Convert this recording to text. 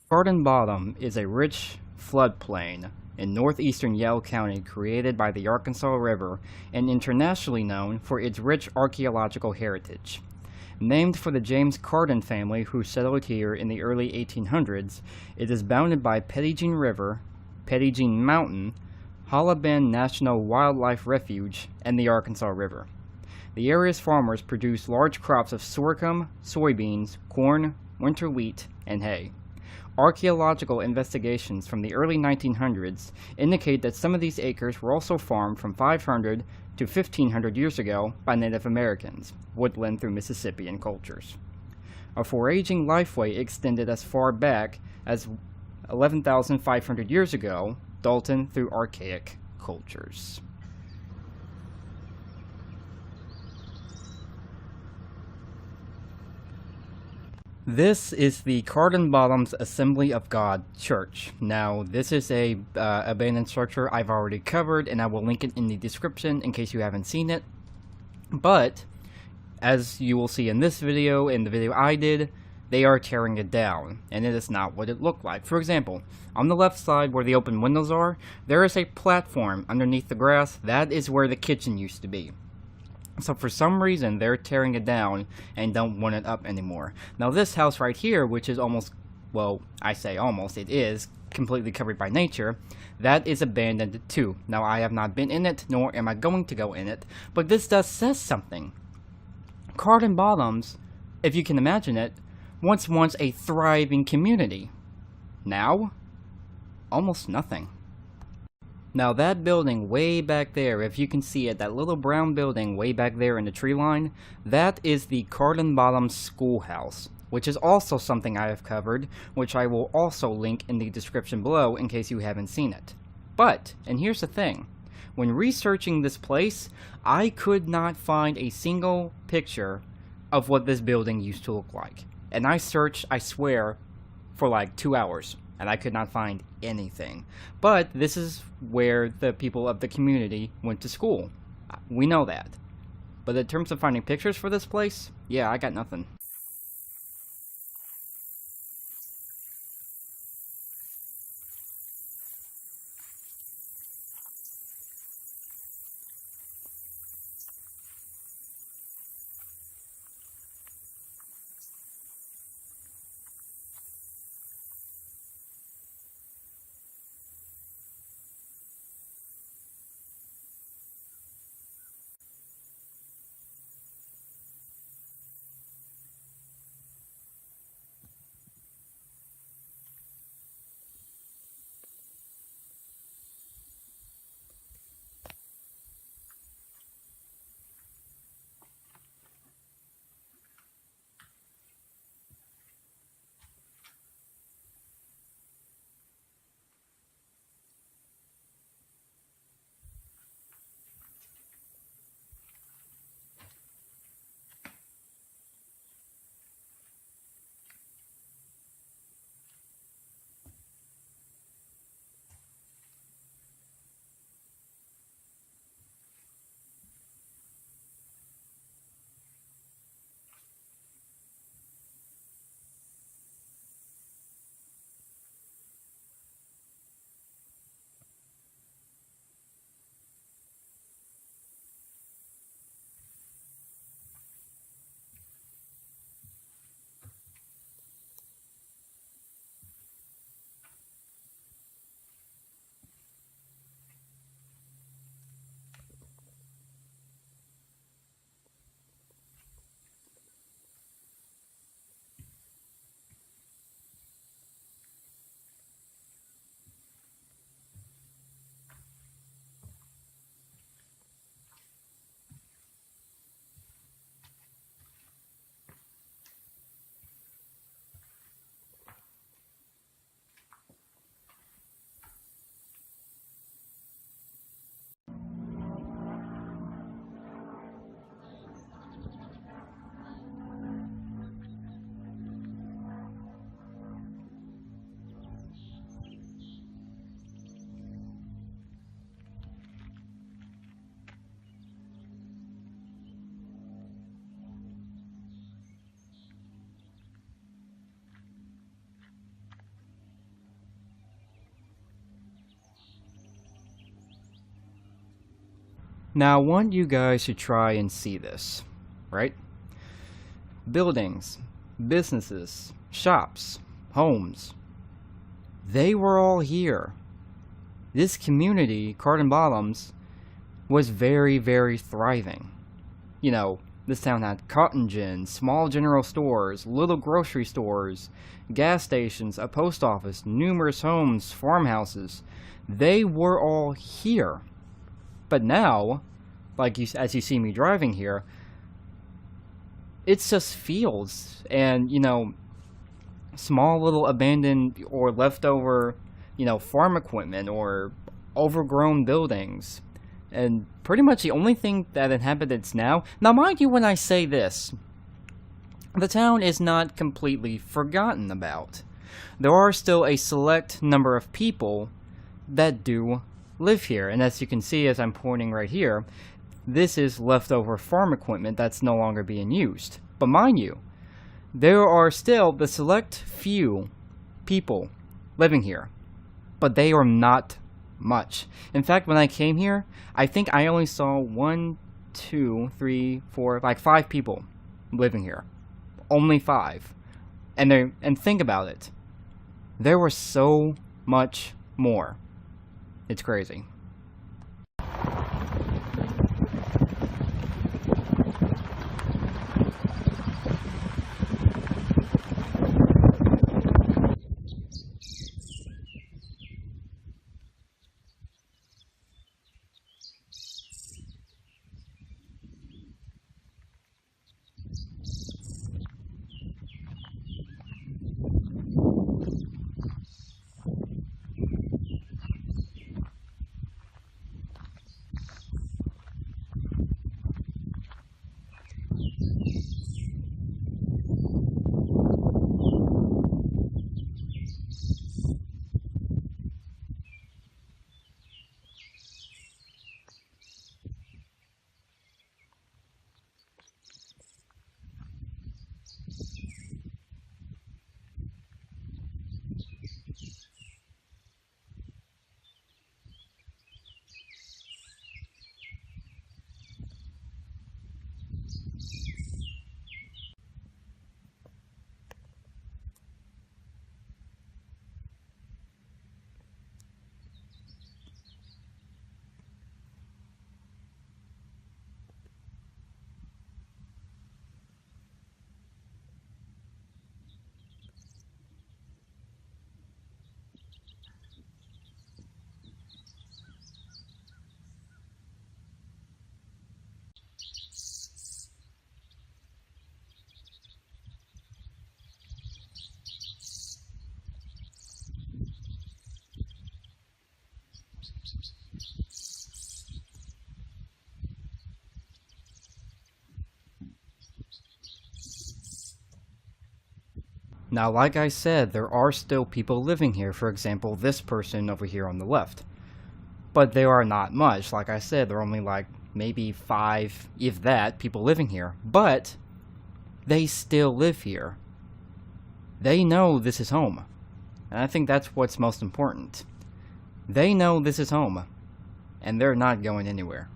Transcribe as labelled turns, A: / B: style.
A: Carden Bottom is a rich floodplain in northeastern Yell County created by the Arkansas River and internationally known for its rich archaeological heritage. Named for the James Carden family who settled here in the early 1800s, it is bounded by Petit River, Petit Mountain, Hollow Bend National Wildlife Refuge, and the Arkansas River. The area's farmers produce large crops of sorghum, soybeans, corn, winter wheat, and hay. Archaeological investigations from the early 1900s indicate that some of these acres were also farmed from 500 to 1500 years ago by Native Americans, woodland through Mississippian cultures. A foraging lifeway extended as far back as 11,500 years ago, Dalton through archaic cultures. This is the Carden Bottom's Assembly of God Church. Now, this is a abandoned structure I've already covered, and I will link it in the description in case you haven't seen it. But, as you will see in this video, in the video I did, they are tearing it down, and it is not what it looked like. For example, on the left side where the open windows are, there is a platform underneath the grass. That is where the kitchen used to be. So for some reason, they're tearing it down and don't want it up anymore. Now this house right here, which is almost, well, I say almost, it is completely covered by nature, that is abandoned too. Now I have not been in it, nor am I going to go in it, but this does says something. Carden Bottoms, if you can imagine it, once a thriving community. Now, almost nothing. Now that building way back there, if you can see it, that little brown building way back there in the tree line, that is the Carden Bottom Schoolhouse, which is also something I have covered, which I will also link in the description below in case you haven't seen it. But, and here's the thing, when researching this place, I could not find a single picture of what this building used to look like. And I searched, I swear, for like 2 hours. And I could not find anything. But this is where the people of the community went to school. We know that. But in terms of finding pictures for this place, yeah, I got nothing. Now, I want you guys to try and see this, right? Buildings, businesses, shops, homes, they were all here. This community, Carden Bottoms, was very, very thriving. You know, this town had cotton gins, small general stores, little grocery stores, gas stations, a post office, numerous homes, farmhouses. They were all here. But now, as you see me driving here, it's just fields and, small little abandoned or leftover, farm equipment or overgrown buildings. And pretty much the only thing that inhabits now... Now, mind you, when I say this, the town is not completely forgotten about. There are still a select number of people that do live here. And as you can see, as I'm pointing right here, this is leftover farm equipment that's no longer being used. But mind you, there are still the select few people living here. But they are not much. In fact, when I came here, I think I only saw 5 people living here. Only 5. And think about it. There was so much more. It's crazy. Now, like I said, there are still people living here. For example, this person over here on the left. But there are not much. Like I said, there are only maybe 5, if that, people living here. But they still live here. They know this is home. And I think that's what's most important. They know this is home. And they're not going anywhere.